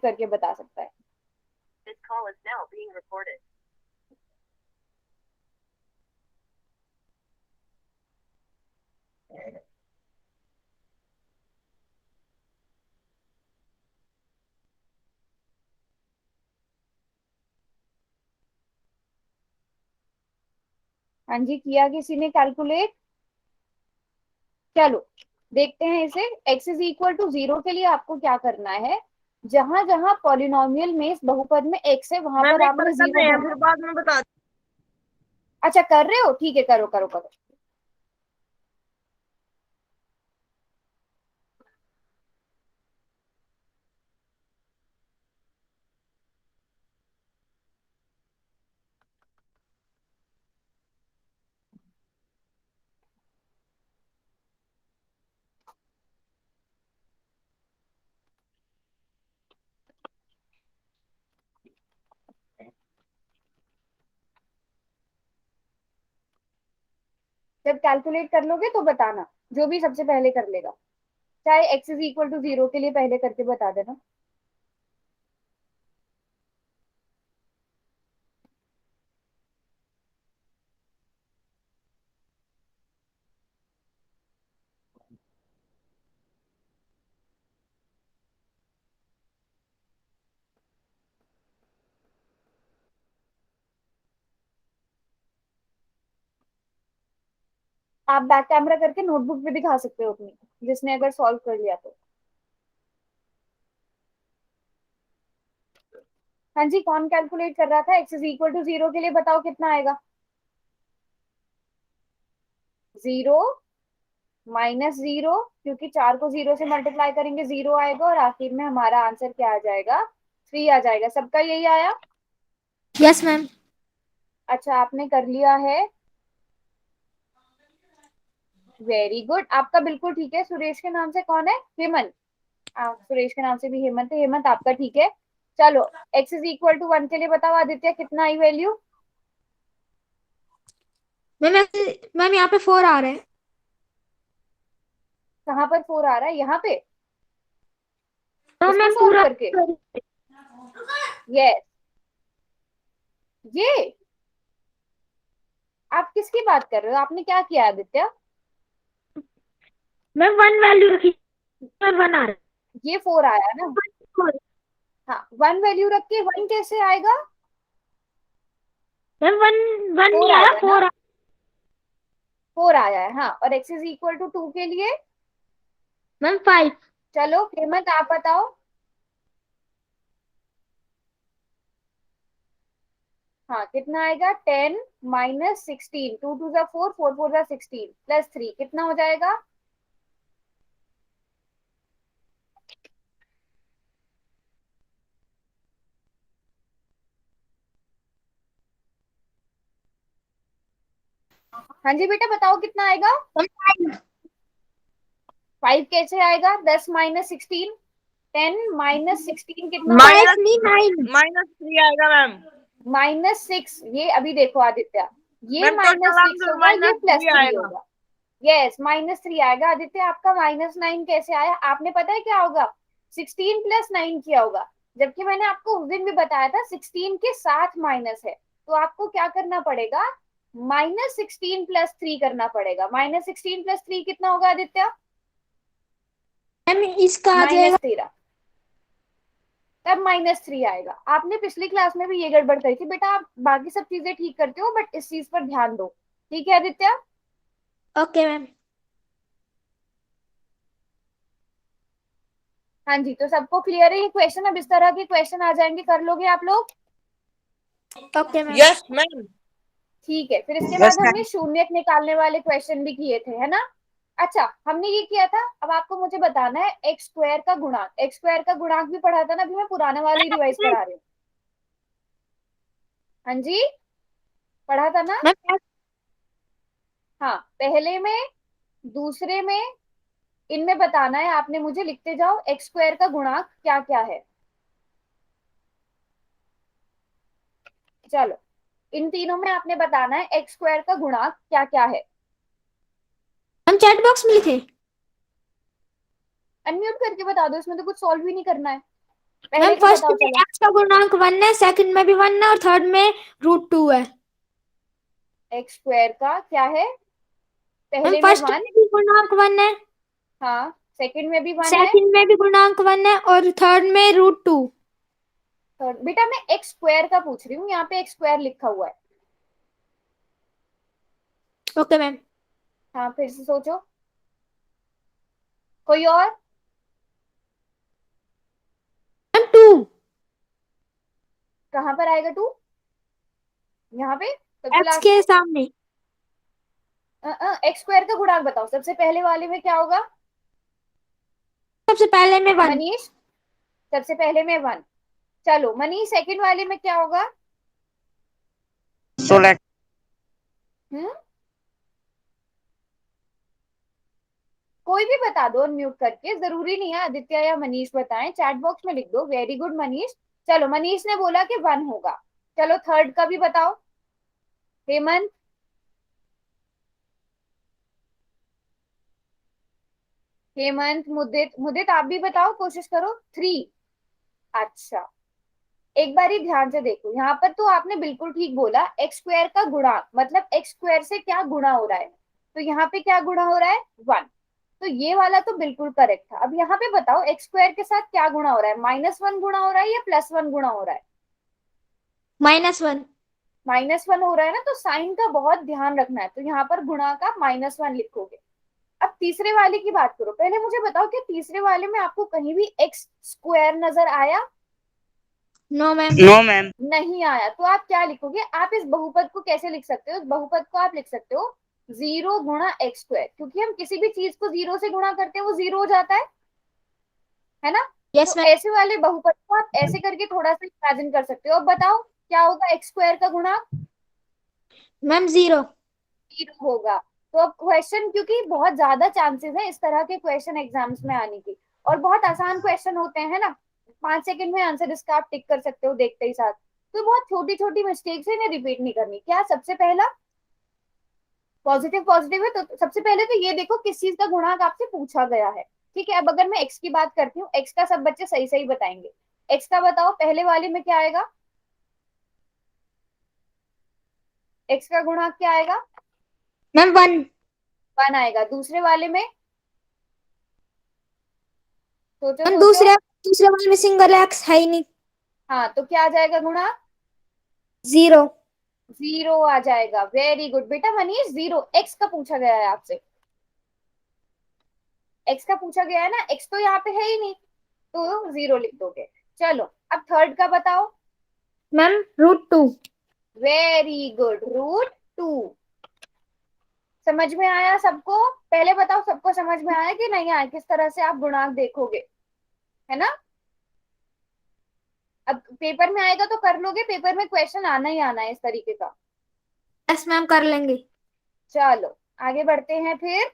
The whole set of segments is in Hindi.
अनम्यूट करके बता सकता है। This call is now being recorded. हाँ जी, किया किसी ने कैलकुलेट? चलो देखते हैं इसे। x इज इक्वल टू 0 के लिए आपको क्या करना है, जहां जहां पॉलिनोमियल में इस बहुपद में x है वहां मैम पर एक बार आपने कर 0 रहे हैं, भरना। फिर बाद में बता। अच्छा कर रहे हो, ठीक है, करो करो करो। जब कैलकुलेट कर लोगे तो बताना, जो भी सबसे पहले कर लेगा। चाहे x इज इक्वल टू 0 के लिए पहले करके बता देना। आप बैक कैमरा करके नोटबुक भी दिखा सकते हो अपनी, जिसने अगर सॉल्व कर लिया तो। हाँ जी, कौन कैलकुलेट कर रहा था? x इज इक्वल टू 0 के लिए बताओ कितना आएगा। 0 माइनस 0, क्योंकि 4 को 0 से मल्टीप्लाई करेंगे 0 आएगा, और आखिर में हमारा आंसर क्या आ जाएगा? 3 आ जाएगा। सबका यही आया? Yes ma'am. अच्छा, आपने कर लिया है, वेरी गुड। आपका बिल्कुल ठीक है। सुरेश के नाम से कौन है? हेमंत। सुरेश के नाम से भी हेमंत है। हेमंत आपका ठीक है। चलो, x इज इक्वल टू 1 के लिए बताओ आदित्य कितना आई वैल्यू? मैम मैम यहाँ पे 4 आ रहे हैं। कहाँ पर 4 आ रहा है? यहाँ पे तो इसको मैम सॉल्व पूरा करके? यस, ये आप किसकी बात कर रहे हो? आपने क्या किया आदित्य? मैम 1 वैल्यू रखी, 1 आ रहा ये 4 आया ना? है। हाँ, 1 वैल्यू रख के 1 कैसे आएगा? मैम 1 1 4 नहीं आया, आएगा ना? 4 फोर आया है, हाँ। और x इज इक्वल टू 2 के लिए? मैम 5। चलो हेमंत आप बताओ। हाँ, कितना आएगा? 10 माइनस 16, 2 टू जा 4, 4 4 जा 16 प्लस 3 कितना हो जाएगा? हाँ जी बेटा बताओ कितना आएगा? 5 कैसे आएगा? 10 माइनस 16, 10 माइनस 16 कितना होगा? माइनस नहीं 9। -3 आएगा मैम। -6। ये अभी देखो आदित्य, ये मैम टोटल -6 आंसर होगा, ये -3 +3 आएगा। होगा। यस, -3 आएगा। आदित्य आपका -9 कैसे आया? आपने पता है क्या होगा? 16 प्लस 9 किया होगा, जबकि मैंने आपको उस दिन भी बताया था 16 के साथ माइनस है, तो आपको क्या करना पड़ेगा? -16 प्लस 3 करना पड़ेगा। -16 प्लस 3 कितना होगा आदित्य? मैम इसका आ जाएगा। -13। तब -3 आएगा। आपने पिछली क्लास में भी ये गड़बड़ करी थी बेटा। आप बाकी सब चीजें ठीक करते हो, बट इस चीज पर ध्यान दो, ठीक है आदित्य? Okay ma'am. हाँ जी, तो सबको क्लियर है ये क्वेश्चन? अब इस तरह के क्वेश्चन आ जाएंगे, कर लोगे आप लोग? Okay ma'am. Yes ma'am. ठीक है, फिर इसके यस बाद हमने मैम। शून्यक निकालने वाले क्वेश्चन भी किए थे, है ना? अच्छा, हमने ये किया था। अब आपको मुझे बताना है एक्स स्क्वायर का गुणांक। एक्स स्क्वायर का गुणांक भी पढ़ा था ना, अभी मैं पुराना वाला ही रिवाइज करा रही हूँ। हाँ जी, पढ़ा था ना? मैम हाँ, पहले में, दूसरे में, इनमें बताना है आपने मुझे। लिखते जाओ एक्स स्क्वायर का गुणांक क्या क्या है। चलो, इन तीनों में आपने बताना है एक्स स्क्वायर का गुणांक क्या क्या है। हम चैट बॉक्स में लिखे। अनम्यूट करके बता दो, इसमें तो कुछ सॉल्व भी नहीं करना है। पहले मैम की फर्स्ट बताओ में चलो। x का गुणांक 1 है, सेकंड में भी 1 है और थर्ड में √2 है। एक्स स्क्वायर का क्या है? मैम पहले में फर्स्ट 1, में भी गुणांक 1 है, हाँ सेकंड में भी 1 है, सेकंड में भी गुणांक 1 है और थर्ड में √2। तो बेटा मैं एक्स स्क्वायर का पूछ रही हूँ, यहाँ पे एक्स स्क्वायर लिखा हुआ है। Okay ma'am. हाँ फिर से सोचो, कोई और? मैम 2। कहाँ पर आएगा 2? यहाँ पे सबसे x लास्ट के में। सामने। एक्स स्क्वायर का गुणांक बताओ, सबसे पहले वाले में क्या होगा? सबसे पहले में 1। मनीष, सबसे पहले में 1। चलो मनीष, सेकंड वाले में क्या होगा? 16। हम्म, कोई भी बता दो म्यूट करके, जरूरी नहीं है आदित्य या मनीष बताएं, चैट बॉक्स में लिख दो। Very good Manish. चलो मनीष ने बोला कि 1 होगा। चलो थर्ड का भी बताओ, हेमंत। हेमंत, मुदित, मुदित आप भी बताओ, कोशिश करो। 3। अच्छा, एक बार ही ध्यान से देखो, यहाँ पर तो आपने बिल्कुल ठीक बोला, एक्स स्क्वायर का गुणा मतलब एक्स स्क्वायर से क्या गुणा हो रहा है, तो यहाँ पे क्या गुणा हो रहा है? 1। तो ये वाला तो बिल्कुल करेक्ट था। अब यहाँ पे बताओ एक्स स्क्वायर के साथ क्या गुणा हो रहा है, -1 गुणा हो रहा है या +1 गुणा हो रहा है? -1। -1 हो रहा है ना, तो साइन का बहुत ध्यान रखना है, तो यहाँ पर गुणा का -1 लिखोगे। अब तीसरे वाले की बात करो, पहले मुझे बताओ कि तीसरे वाले में आपको कहीं भी एक्स स्क्वायर नजर आया? No ma'am. No ma'am. नहीं आया, तो आप क्या लिखोगे? आप इस बहुपद को कैसे लिख सकते हो? इस बहुपद को आप लिख सकते हो 0 गुणा एक्स स्क्वायर, क्योंकि हम किसी भी चीज को 0 से गुणा करते हैं वो 0 हो जाता है ना? यस तो मैम। ऐसे वाले बहुपद को आप ऐसे करके थोड़ा सा इमेजिन कर सकते हो। अब बताओ क्या होगा एक्स स्क्वायर का गुणा? मैम 0। 0 होगा। तो अब क्वेश्चन, क्योंकि बहुत ज्यादा चांसेस है इस तरह के क्वेश्चन एग्जाम्स में आने की, और बहुत आसान क्वेश्चन होते हैं ना, 5 सेकंड में आंसर इसका आप टिक कर सकते हो देखते ही साथ। तो बहुत छोटी छोटी मिस्टेक्स है, इन्हें रिपीट नहीं करनी। क्या सबसे पहला पॉजिटिव पॉजिटिव है, तो सबसे पहले तो ये देखो किस चीज का गुणांक आपसे पूछा गया है। ठीक है, अब अगर मैं एक्स की बात करती हूँ, एक्स का सब बच्चे सही सही बताएंगे। एक्स का बताओ पहले वाले में क्या आएगा? एक्स का गुणांक क्या आएगा? मैम 1। 1 आएगा। दूसरे वाले में सोचो मैम सोचो। दूसरे दूसरे वाले में सिंगल x है ही नहीं। हाँ तो क्या आ जाएगा गुणा? 0। 0 आ जाएगा। वेरी गुड बेटा मनीष, 0 एक्स का पूछा गया है आपसे, एक्स का पूछा गया है ना, एक्स तो यहाँ पे है ही नहीं, तो 0 लिख दोगे। चलो अब थर्ड का बताओ। मैम √2। Very good, √2। समझ में आया सबको? पहले बताओ सबको समझ में आया कि नहीं आया, किस तरह से आप गुणांक देखोगे, है ना? अब पेपर में आएगा तो कर लोगे, पेपर में क्वेश्चन आना ही आना है इस तरीके का। यस मैम कर लेंगे। चलो आगे बढ़ते हैं फिर।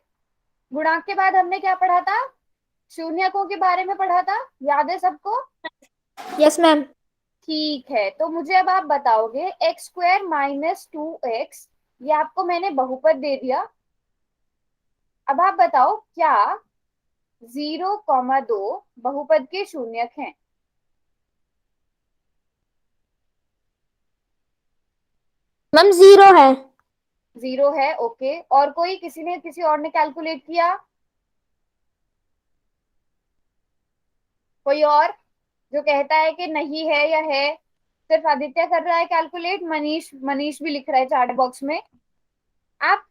गुणांक के बाद हमने क्या पढ़ा था? शून्यकों के बारे में पढ़ा था, याद है सबको? Yes ma'am. ठीक है, तो मुझे अब आप बताओगे एक्स स्क्वायर -2x, ये आपको मैंने बहुपद दे दिया। अब आप बताओ क्या 0,2 बहुपद के शून्यक हैं? मैम 0 है। 0 है, ओके। और कोई, किसी और ने कैलकुलेट किया? कोई और जो कहता है कि नहीं है या है? सिर्फ आदित्य कर रहा है कैलकुलेट, मनीष, मनीष भी लिख रहा है चैट बॉक्स में। आप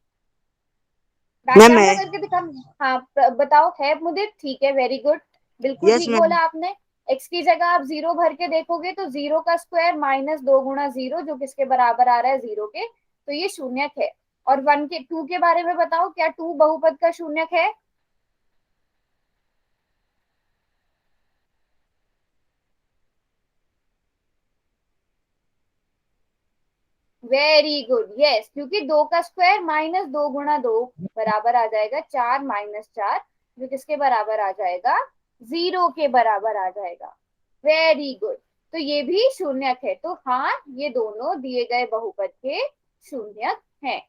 बैक मैम कैमरा है। करके दिखा। हाँ बताओ है मुझे, ठीक है, वेरी गुड, बिल्कुल यस ठीक मैम। बोला आपने। एक्स की जगह आप 0 भर के देखोगे तो 0 का स्क्वायर -2 गुणा 0, जो किसके बराबर आ रहा है? 0 के, तो ये शून्यक है। और 2 के बारे में बताओ, क्या 2 बहुपद का शून्यक है? वेरी गुड, यस, क्योंकि 2 का स्क्वायर -2 गुणा 2 बराबर आ जाएगा 4 -4, जो किसके बराबर आ जाएगा? 0 के बराबर आ जाएगा। वेरी गुड, तो ये भी शून्यक है। तो हाँ, ये दोनों दिए गए बहुपद के शून्यक हैं।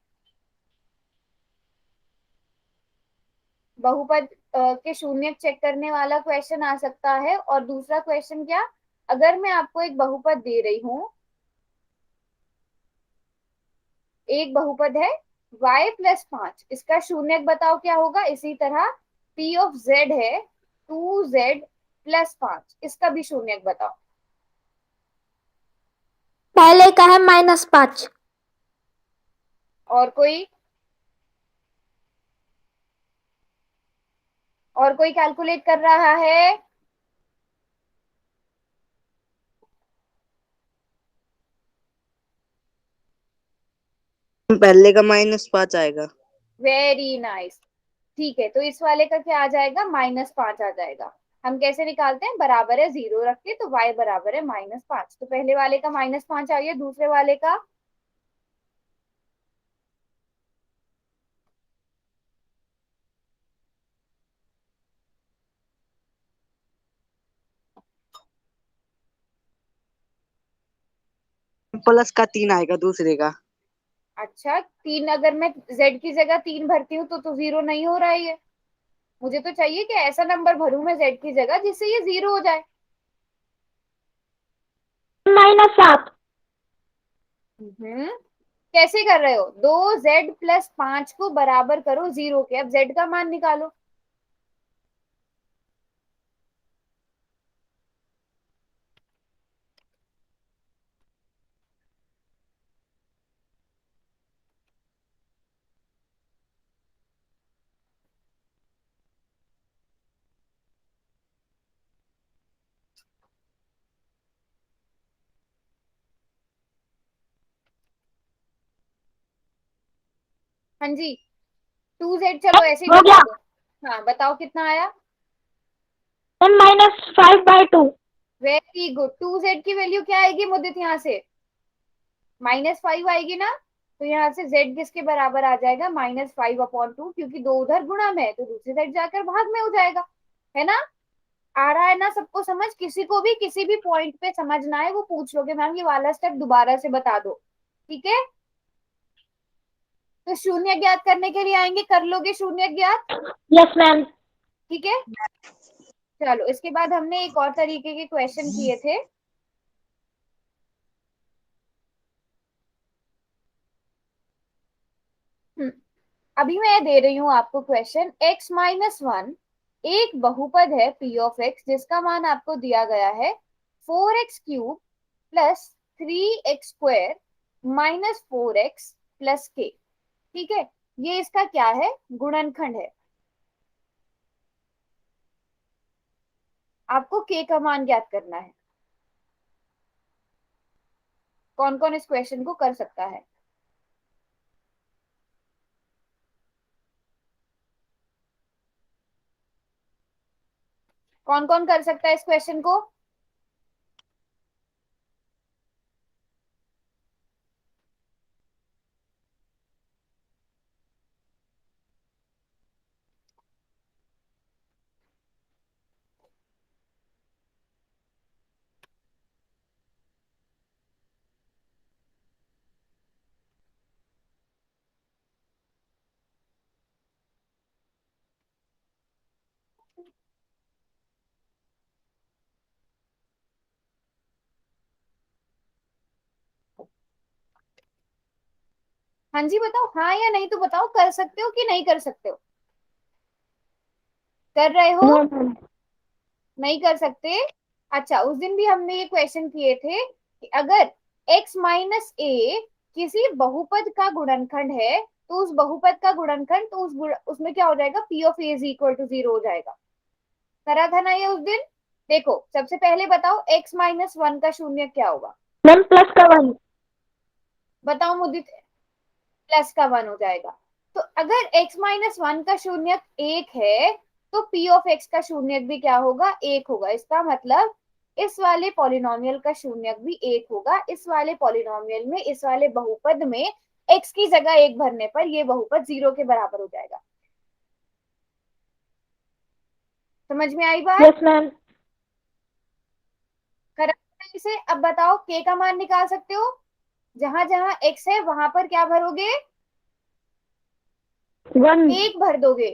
बहुपद के शून्य चेक करने वाला क्वेश्चन आ सकता है। और दूसरा क्वेश्चन क्या, अगर मैं आपको एक बहुपद दे रही हूँ, एक बहुपद है y+5, इसका शून्यक बताओ क्या होगा। इसी तरह p ऑफ z है 2z+5, इसका भी शून्यक बताओ। पहले का है -5। और कोई, और कोई कैलकुलेट कर रहा है? पहले का -5 आएगा। Very nice. ठीक है, तो इस वाले का क्या आ जाएगा, -5 आ जाएगा। हम कैसे निकालते हैं, बराबर है 0 रख के, तो y बराबर है -5। तो पहले वाले का -5 आ गया, दूसरे वाले का +3 आएगा दूसरे का। अच्छा 3, अगर मैं z की जगह 3 भरती हूँ तो 0 नहीं हो रहा है ये। मुझे तो चाहिए कि ऐसा नंबर भरूं मैं z की जगह जिससे ये 0 हो जाए। -7। कैसे कर रहे हो, 2z+5 को बराबर करो 0 के, अब z का मान निकालो। हाँ जी, 2z, चलो ऐसे ही हो बता गया। दो। हाँ बताओ कितना आया। 10-5/2। Very good. 2z की वैल्यू क्या आएगी मुदित, यहाँ से -5 आएगी ना। तो यहाँ से z किसके बराबर आ जाएगा, -5/2, क्योंकि दो उधर गुणा में है तो दूसरी साइड जाकर भाग में हो जाएगा, है ना। आ रहा है ना सबको समझ, किसी को भी किसी भी पॉइंट पे समझना है वो पूछ लोगे, मैम ये वाला स्टेप दोबारा से बता दो, ठीक है। तो शून्य ज्ञात करने के लिए आएंगे, कर लोगे शून्य ज्ञात, यस मैम। ठीक है। चलो इसके बाद हमने एक और तरीके के क्वेश्चन किए थे। अभी मैं दे रही हूँ आपको क्वेश्चन, x-1 एक बहुपद है p ऑफ x जिसका मान आपको दिया गया है 4x³ plus 3x² -4x plus k, ठीक है। ये इसका क्या है, गुणनखंड है। आपको k का मान ज्ञात करना है। कौन कौन इस क्वेश्चन को कर सकता है? कौन कौन कर सकता है इस क्वेश्चन को? हाँ जी बताओ, हाँ या नहीं तो बताओ, कर सकते हो कि नहीं कर सकते हो? कर रहे हो? No ma'am. नहीं कर सकते। अच्छा, उस दिन भी हमने ये क्वेश्चन किए थे कि अगर x-a किसी बहुपद का गुणनखंड है तो उस बहुपद का गुणनखंड, तो उसमें क्या हो जाएगा, p of a is equal to 0 हो जाएगा। करा था ना ये उस दिन। देखो सबसे पहले बताओ x-1 का शून्य क्या होगा, मैम प्लस का 1। बताओ मुदित। प्लस का 1 हो जाएगा। तो अगर x-1 का शून्यक 1 है तो p ऑफ x का शून्यक भी क्या होगा, 1 होगा। इसका मतलब इस वाले पॉलिनोमियल का शून्यक भी 1 होगा। इस वाले पॉलिनोमियल में, इस वाले बहुपद में x की जगह 1 भरने पर ये बहुपद 0 के बराबर हो जाएगा। समझ में आई बात? Yes ma'am. करेक्ट इसे। अब बताओ k का मान निकाल सकते हो, जहां जहां x है वहां पर क्या भरोगे, 1। 1 भर दोगे।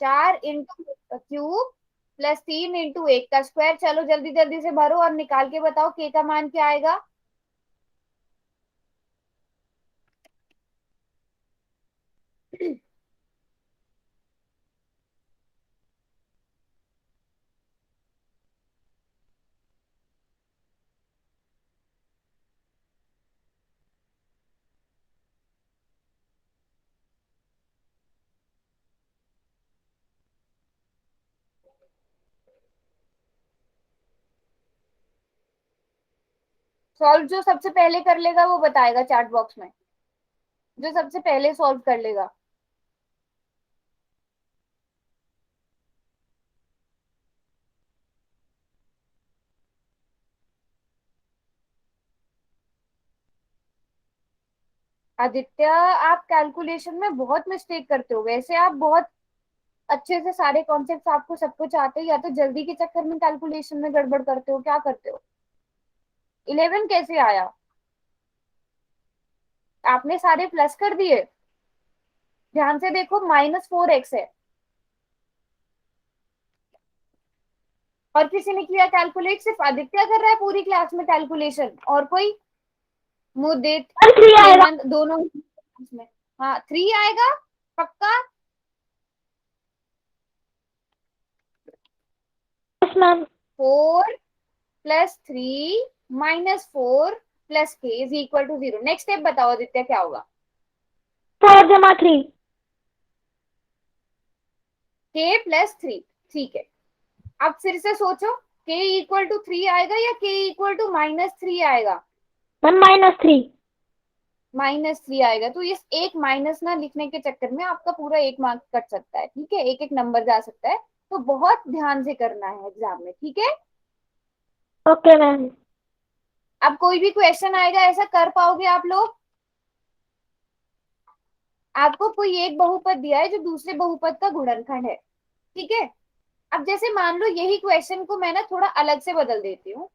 4 × तो क्यूब प्लस 3 इंटू 1 का स्क्वायर। चलो जल्दी जल्दी से भरो और निकाल के बताओ के का मान क्या आएगा। सॉल्व जो सबसे पहले कर लेगा वो बताएगा चैट बॉक्स में, जो सबसे पहले सॉल्व कर लेगा। आदित्य, आप कैलकुलेशन में बहुत मिस्टेक करते हो। वैसे आप बहुत अच्छे से सारे कॉन्सेप्ट आपको सब कुछ आते हैं, या तो जल्दी के चक्कर में कैलकुलेशन में गड़बड़ करते हो, क्या करते हो। 11 कैसे आया? आपने सारे प्लस कर दिए। ध्यान से देखो, -4x है। और किसी ने किया कैलकुलेट? सिर्फ आदित्य कर रहा है पूरी क्लास में कैलकुलेशन, और कोई? मुदित, 3 आएगा। हेमंत, दोनों में। हाँ 3 आएगा पक्का। Yes ma'am. 4 plus 3 -4 plus k is equal to 0। Next step बताओ आदित्य क्या होगा। 4 जमा 3। k प्लस 3, ठीक है। अब फिर से सोचो, k इक्वल टू 3 आएगा या k इक्वल टू -3 आएगा? मैम -3। -3 आएगा। तो इस एक माइनस ना लिखने के चक्कर में आपका पूरा एक मार्क कट सकता है, ठीक है, एक एक नंबर जा सकता है। तो बहुत ध्यान से करना है एग्जाम में, ठीक है। Okay ma'am. अब कोई भी क्वेश्चन आएगा ऐसा कर पाओगे आप लोग? आपको कोई एक बहुपद दिया है जो दूसरे बहुपद का गुणनखंड है, ठीक है। अब जैसे मान लो यही क्वेश्चन को मैं ना थोड़ा अलग से बदल देती हूँ,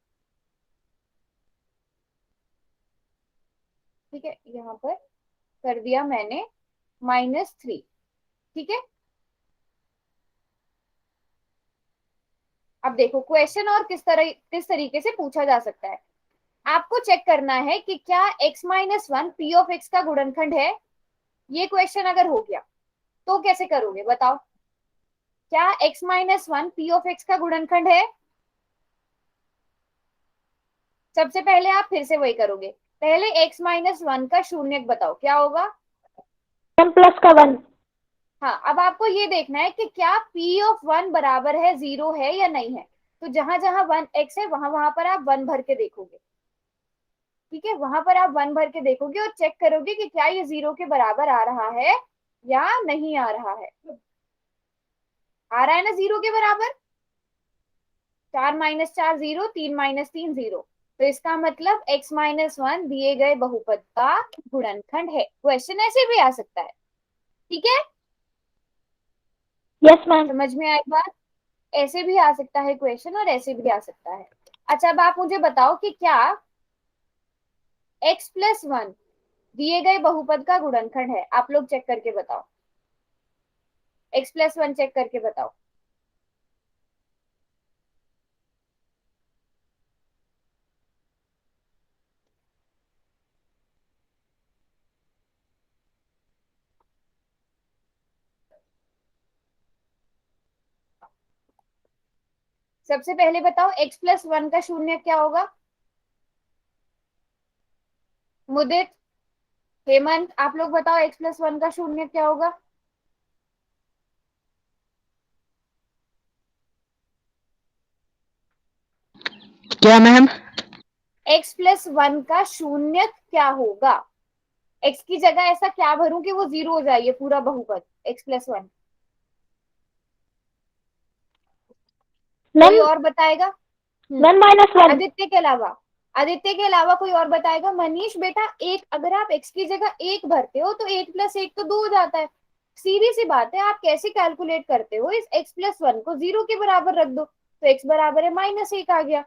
ठीक है। यहाँ पर कर दिया मैंने -3, ठीक है। अब देखो क्वेश्चन और किस तरीके से पूछा जा सकता है। आपको चेक करना है कि क्या x-1 p ऑफ x का गुणनखंड है। ये क्वेश्चन अगर हो गया तो कैसे करोगे बताओ। क्या x-1 p ऑफ x का गुणनखंड है? सबसे पहले आप फिर से वही करोगे। पहले x-1 का शून्यक बताओ क्या होगा। m प्लस का 1। हाँ, अब आपको ये देखना है कि क्या p ऑफ 1 बराबर है 0 है या नहीं है। तो जहां जहां 1x है वहां वहां पर आप 1 भर के देखोगे, ठीक है। वहां पर आप 1 भर के देखोगे और चेक करोगे कि क्या ये 0 के बराबर आ रहा है या नहीं आ रहा है। आ रहा है ना 0 के बराबर। 4 - 4 0, 3 - 3 0। तो इसका मतलब x-1 दिए गए बहुपद का गुणनखंड है। क्वेश्चन ऐसे भी आ सकता है, ठीक है। Yes ma'am. समझ में आई बात? ऐसे भी आ सकता है क्वेश्चन और ऐसे भी आ सकता है। अच्छा, अब आप मुझे बताओ कि क्या x+1 दिए गए बहुपद का गुणनखंड है। आप लोग चेक करके बताओ, x+1 चेक करके बताओ। सबसे पहले बताओ x+1 का शून्य क्या होगा। मुदित, हेमंत, आप लोग बताओ x+1 का शून्य क्या होगा। क्या मैम? x+1 का शून्य क्या होगा। x की जगह ऐसा क्या भरूं कि वो 0 हो जाए ये पूरा बहुपद x+1। कोई मैम और बताएगा? मैम -1। आदित्य के अलावा, आदित्य के अलावा कोई और बताएगा? मनीष बेटा, एक अगर आप x की जगह 1 भरते हो तो 1 + 1 तो 2 हो जाता है। सीधी सी बात है, आप कैसे कैलकुलेट करते हो। इस x+1 को 0 के बराबर रख दो तो x बराबर है -1 आ गया।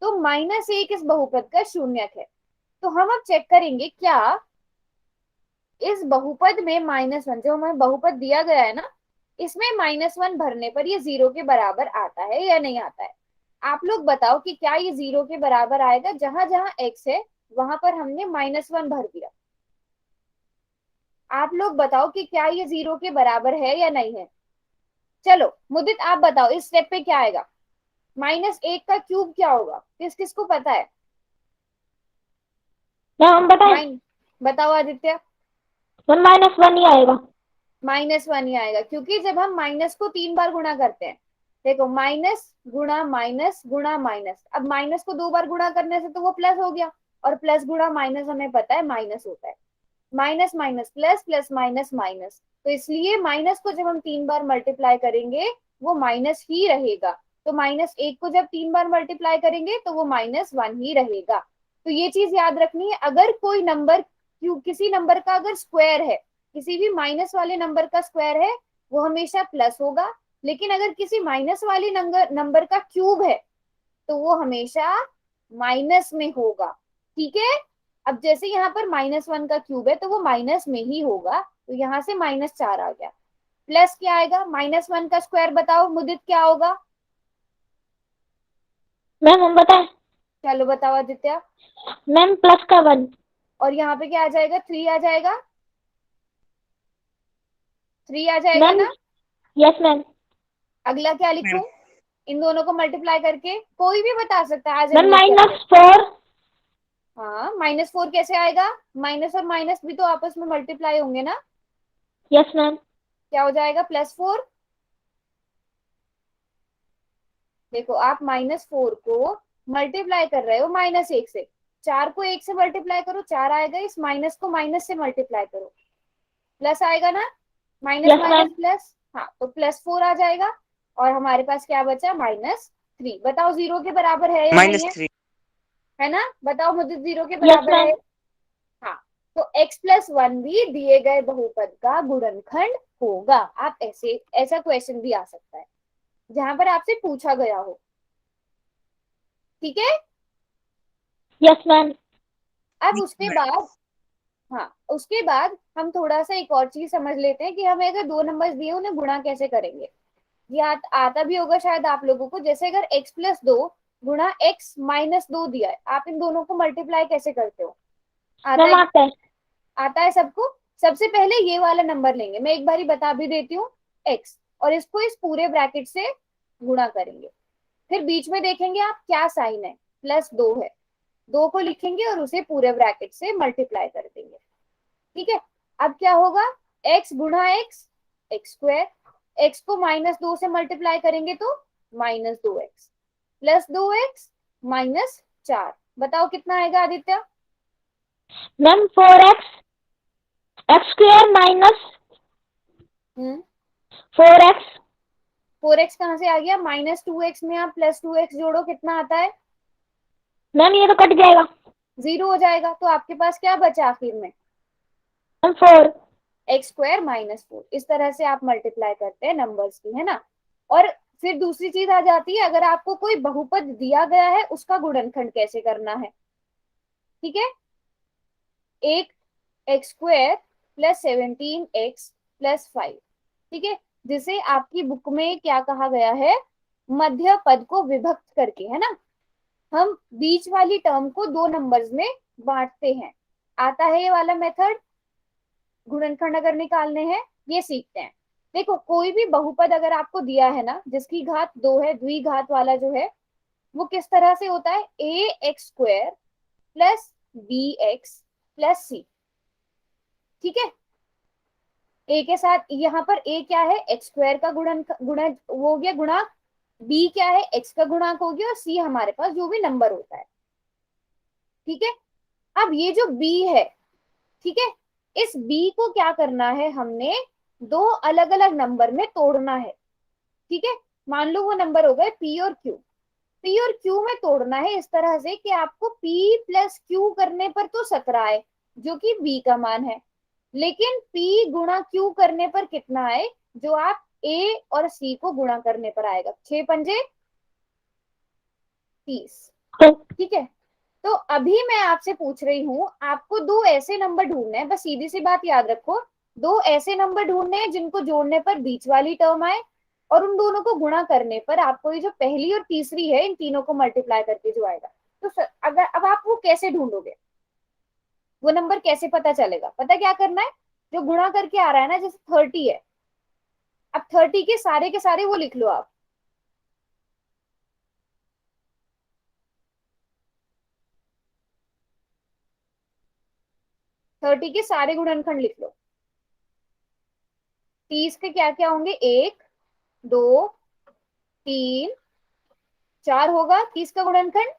तो -1 इस बहुपद का शून्यक है। तो हम अब चेक करेंगे क्या इस बहुपद में -1 जो हमें बहुपद दिया गया है ना, इसमें -1 भरने पर ये 0 के बराबर आता है या नहीं आता है? आप लोग बताओ कि क्या ये 0 के बराबर आएगा? जहां जहां x है वहां पर हमने -1 भर दिया। आप लोग बताओ कि क्या ये 0 के बराबर है या नहीं है? चलो मुदित आप बताओ इस स्टेप पे क्या आएगा? -1 का क्यूब क्या होगा? किस किस को पता है? मैम हम बताएं? बताओ आदित्य। मैम -1 ही आएगा। -1 ही आएगा, क्योंकि जब हम माइनस को 3 बार गुणा करते हैं, देखो माइनस गुणा माइनस गुणा माइनस, अब माइनस को 2 बार गुणा करने से तो वो प्लस हो गया, और प्लस गुणा माइनस हमें पता है माइनस होता है। Minus minus plus, plus minus minus, तो इसलिए माइनस को जब हम 3 बार मल्टीप्लाई करेंगे वो माइनस ही रहेगा। तो -1 को जब 3 बार मल्टीप्लाई करेंगे तो वो -1 ही रहेगा। तो ये चीज याद रखनी है, अगर कोई नंबर किसी नंबर का अगर स्क्वायर है, किसी भी माइनस वाले नंबर का स्क्वायर है, वो हमेशा प्लस होगा। लेकिन अगर किसी माइनस वाले नंबर का क्यूब है तो वो हमेशा माइनस में होगा। ठीक है, अब जैसे यहाँ पर -1 का क्यूब है तो वो माइनस में ही होगा, तो यहाँ से -4 आ गया। प्लस क्या आएगा? -1 का स्क्वायर बताओ मुदित क्या होगा? मैम हम बताएं? चलो बताओ आदित्य। मैम +1। और यहाँ पे क्या आ जाएगा? 3 आ जाएगा। 3 आ जाएगा मैम ना? Yes ma'am. अगला क्या लिखूं? इन दोनों को मल्टीप्लाई करके कोई भी बता सकता है। आज मैम अगले क्या है? -4। हाँ, -4 कैसे आएगा? माइनस और माइनस भी तो आपस में मल्टीप्लाई होंगे ना? Yes ma'am. क्या हो जाएगा? +4। देखो आप -4 को मल्टीप्लाई कर रहे हो -1 से, 4 को 1 से मल्टीप्लाई करो 4 आएगा, इस माइनस को माइनस से मल्टीप्लाई करो प्लस आएगा ना? Minus yes minus ma'am. Plus, हाँ तो +4 आ जाएगा। और हमारे पास क्या बचा? -3। बताओ 0 के बराबर है या नहीं है? -3। है ना? बताओ मुझे 0 के यस बराबर है। मैम। हाँ, तो x+1 भी दिए गए बहुपद का गुणनखंड होगा। आप ऐसे ऐसा क्वेश्चन भी आ सकता है जहां पर आपसे पूछा गया हो। ठीक है, यस मैम। अब उसके बाद, हाँ उसके बाद हम थोड़ा सा एक और चीज समझ लेते हैं कि हमें अगर 2 नंबर्स दिए उन्हें गुणा कैसे करेंगे। ये आता भी होगा शायद आप लोगों को। जैसे अगर x+2 गुणा x-2 दिया है, आप इन दोनों को मल्टीप्लाई कैसे करते हो? आता मैम है? आता है। आता है सबको? सबसे पहले ये वाला नंबर लेंगे, मैं एक बारी बता भी देती हूँ, x, और इसको इस पूरे ब्रैकेट से गुणा करेंगे। फिर बीच में देखेंगे आप क्या साइन है, +2 है, 2 को लिखेंगे और उसे पूरे ब्रैकेट से मल्टीप्लाई कर देंगे। ठीक है, अब क्या होगा? x गुणा x, x², x को -2 से मल्टीप्लाई करेंगे तो -2x, +2x, -4। बताओ कितना आएगा Aditya? Ma'am 4x x² minus हम्म 4x। 4x कहाँ से आ गया? -2x में आप +2x जोड़ो, कितना आता है? मैम ये तो कट जाएगा। 0 हो जाएगा। तो आपके पास क्या बचा आखिर में? मैम 4। x² -4। इस तरह से आप मल्टीप्लाई करते हैं नंबर्स की, है ना? और फिर दूसरी चीज आ जाती है, अगर आपको कोई बहुपद दिया गया है उसका गुणनखंड कैसे करना है। ठीक है, एक x² + 17x + 5, ठीक है, जिसे आपकी बुक में क्या कहा गया है? मध्य पद को विभक्त करके, है ना? हम बीच वाली टर्म को 2 नंबर्स में बांटते हैं। आता है ये वाला मेथड? गुणनखंड अगर निकालने हैं, ये सीखते हैं। देखो कोई भी बहुपद अगर आपको दिया है ना, जिसकी घात 2 है, द्विघात वाला जो है, वो किस तरह से होता है? ax² + bx + c। ठीक है, a के साथ यहाँ पर a क्या है? x² का गुणन वो हो गया गुणांक, b क्या है? x का गुणांक हो गया, और c हमारे पास जो भी नंबर होता है। ठीक है, अब ये जो b है, ठीक है, इस b को क्या करना है? हमने 2 अलग अलग नंबर में तोड़ना है। ठीक है, मान लो वो नंबर हो गए p और q। p और q में तोड़ना है इस तरह से कि आपको p + q करने पर तो 17 आए, जो कि b का मान है, लेकिन p गुणा q करने पर कितना आए? जो आप a और c को गुणा करने पर आएगा। 6 पंजे 30। ठीक है, तो अभी मैं आपसे पूछ रही हूं, आपको 2 ऐसे नंबर ढूंढने हैं, बस सीधी सी बात याद रखो, दो ऐसे नंबर ढूंढने हैं जिनको जोड़ने पर बीच वाली टर्म आए और उन दोनों को गुणा करने पर आपको ये जो पहली और तीसरी है इन तीनों को मल्टीप्लाई करके जो आएगा। तो अगर अब आप वो कैसे ढूंढोगे, वो नंबर कैसे पता चलेगा? पता क्या करना है, जो गुणा करके आ रहा है ना, जैसे 30 है, अब 30 के सारे वो लिख लो आप। थर्टी के सारे गुणनखंड लिख लो। 30 के क्या क्या होंगे, 1 2 3 4 होगा 30 का गुणनखंड,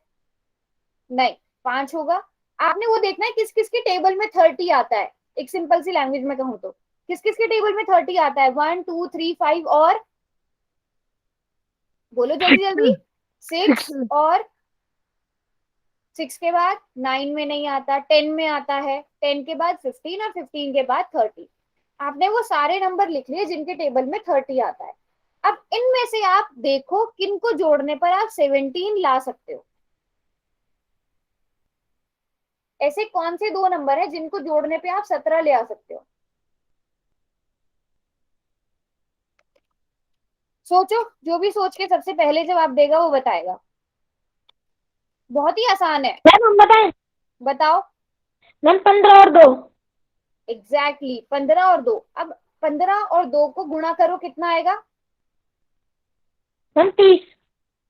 नहीं 5 होगा। आपने वो देखना है किस किस के टेबल में 30 आता है। एक सिंपल सी लैंग्वेज में कहूँ तो किस किस के टेबल में 30 आता है, 1 2 3 5 और बोलो जल्दी जल्दी, 6 और 6 के बाद 9 में नहीं आता, 10 में आता है, 10 के बाद 15 और 15 के बाद 30। आपने वो सारे नंबर लिख लिए जिनके टेबल में 30 आता है। अब इनमें से आप देखो किनको जोड़ने पर आप 17 ला सकते हो। ऐसे कौन से दो नंबर है जिनको जोड़ने पे आप 17 ले आ सकते हो? सोचो, जो भी सोच के सबसे पहले जवाब देगा वो बताएगा। बहुत ही आसान है। मैम हम बताएं? बताओ। मैम 15 और 2। एग्जैक्टली 15 और 2। अब 15 और 2 को गुणा करो, कितना आएगा? मैम 30।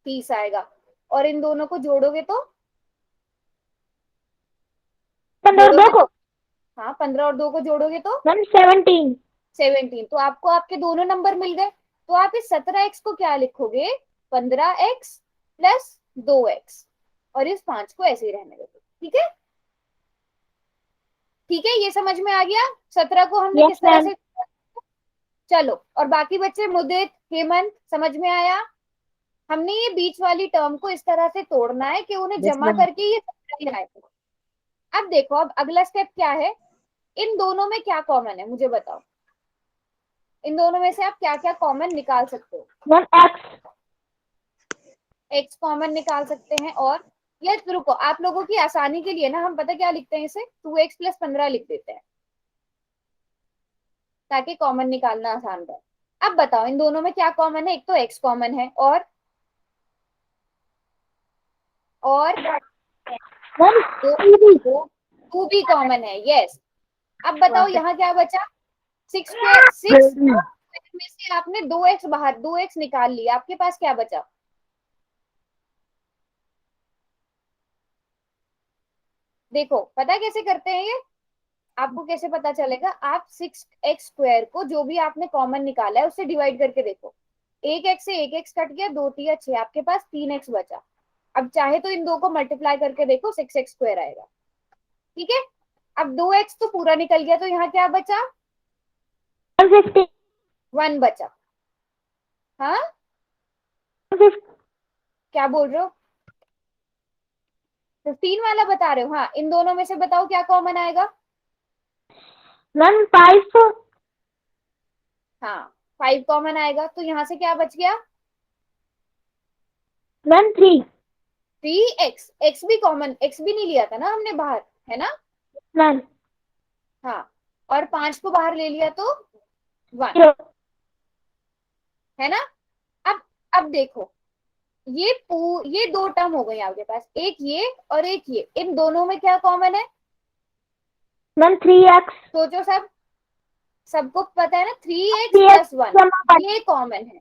30 आएगा। और इन दोनों को जोड़ोगे तो 15 और 2 जोड़ोगे को तो हाँ 15 और 2 को जोड़ोगे तो मैम 17। 17। तो आपको आपके दोनों नंबर मिल गए। तो आप इस 17x को क्या लिखोगे, 15x प्लस 2x, और इस 5 को ऐसे ही रहने दो। ठीक है, ठीक है, ये समझ में आ गया 17 को हमने यस किस तरह मैम। से। चलो, और बाकी बच्चे मुदित हेमंत समझ में आया? हमने ये बीच वाली टर्म को इस तरह से तोड़ना है कि उन्हें यस जमा मैम। करके ये 17 ही आए। अब देखो, अब अगला स्टेप क्या है, इन दोनों में क्या कॉमन है मुझे बताओ। इन दोनों में से आप क्या क्या कॉमन निकाल सकते हो? Ma'am x। एक्स कॉमन निकाल सकते हैं। और ये रुको, आप लोगों की आसानी के लिए ना हम पता क्या लिखते हैं, इसे 2x प्लस 15 लिख देते हैं ताकि कॉमन निकालना आसान रहे। अब बताओ इन दोनों में क्या कॉमन है? एक तो x कॉमन है और मैम दो दो 2 भी कॉमन है। यस। अब बताओ यहाँ क्या बचा, 6 में से आपने 2x बाहर 2x निकाल लिया, आपके पास क्या बचा? देखो पता कैसे करते हैं ये, आपको कैसे पता चलेगा? आप 6x² को जो भी आपने कॉमन निकाला है उससे डिवाइड करके देखो। एक एक्स से एक एक्स कट गया, 2 3 6, आपके पास 3x बचा। अब चाहे तो इन दो को मल्टीप्लाई करके देखो, 6x² आएगा। ठीक है, अब 2x तो पूरा निकल गया, तो यहाँ क्या बचा? 50। 1 बचा। हाँ, क्या बोल रहे हो? 15 वाला बता रहे हो? हाँ, इन दोनों में से बताओ क्या कॉमन आएगा? मैम 5। हाँ 5 कॉमन आएगा, तो यहाँ से क्या बच गया? मैम 3। 3x। x भी कॉमन, x भी नहीं लिया था ना हमने बाहर, है ना? मैम हाँ, और 5 को बाहर ले लिया तो 1, 0। है ना? अब देखो, ये दो टर्म हो गई आपके पास, एक ये और एक ये, इन दोनों में क्या कॉमन है? Ma'am 3x। सोचो, सबको पता है ना, 3x 3x प्लस 1 जमा ये कॉमन है।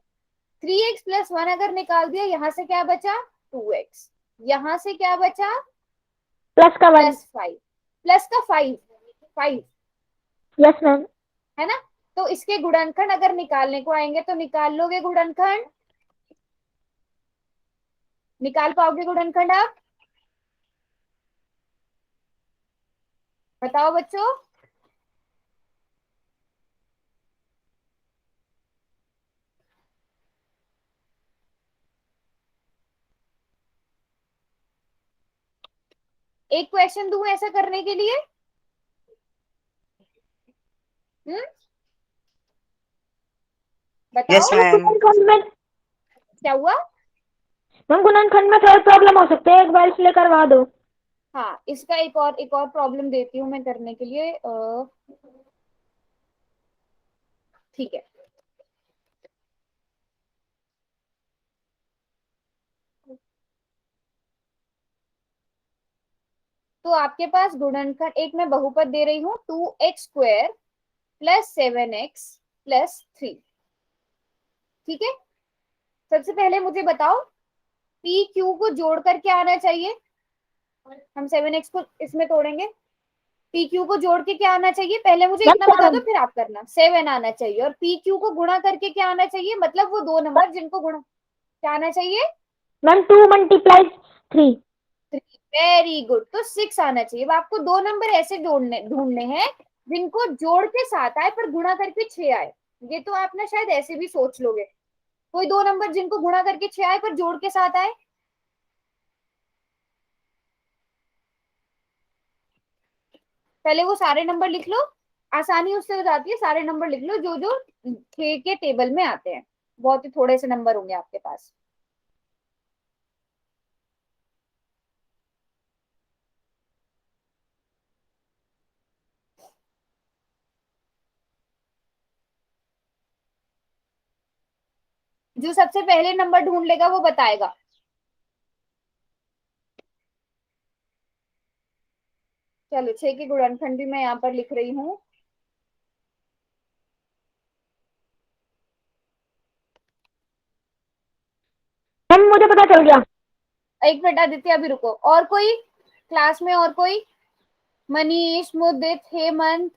3x प्लस 1 अगर निकाल दिया, यहाँ से क्या बचा? 2x। यहाँ से क्या बचा? प्लस का 1। प्लस 5, प्लस का 5 5, यस मैम। है ना? तो इसके गुणनखंड अगर निकालने को आएंगे तो निकाल लोगे गुणनखंड? निकाल पाओगे गुणनखंड आप? बताओ बच्चों। एक क्वेश्चन दूं ऐसा करने के लिए? हम्म, बताओ। Yes ma'am. गुणनखंड में क्या हुआ? मैम गुणनखंड में थोड़ा प्रॉब्लम हो सकते है, एक बार इसलिए करवा दो। हाँ, इसका एक और प्रॉब्लम देती हूँ मैं करने के लिए। ठीक है, तो आपके पास गुणनखंड, एक मैं बहुपद दे रही हूँ 2x² प्लस 7x प्लस 3। ठीक है, सबसे पहले मुझे बताओ पी क्यू को जोड़ कर क्या आना चाहिए। हम 7x को इसमें तोड़ेंगे, पी क्यू को जोड़ के क्या आना चाहिए, पहले मुझे मैम इतना बता दो फिर आप करना। 7 आना चाहिए, और पी क्यू को गुणा करके क्या आना चाहिए, मतलब वो दो नंबर जिनको गुणा क्या आना चाहिए। Ma'am 2 multiply 3। 3, वेरी गुड, तो 6 आना चाहिए। अब आपको दो नंबर ऐसे ढूंढने हैं जिनको जोड़ के 7 आए पर गुणा करके 6 आए। ये तो आप ना शायद ऐसे भी सोच लोगे, कोई दो नंबर जिनको गुणा करके 6 आए पर जोड़ के 7 आए। पहले वो सारे नंबर लिख लो, आसानी उससे हो जाती है। सारे नंबर लिख लो जो जो 6 के टेबल में आते हैं, बहुत ही थोड़े से नंबर होंगे आपके पास। जो सबसे पहले नंबर ढूंढ लेगा वो बताएगा। चलो 6 के गुणनखंड भी मैं यहाँ पर लिख रही हूँ। मैम मुझे पता चल गया। एक मिनट आदित्य, अभी रुको। और कोई क्लास में, और कोई, मनीष, मुदित, हेमंत,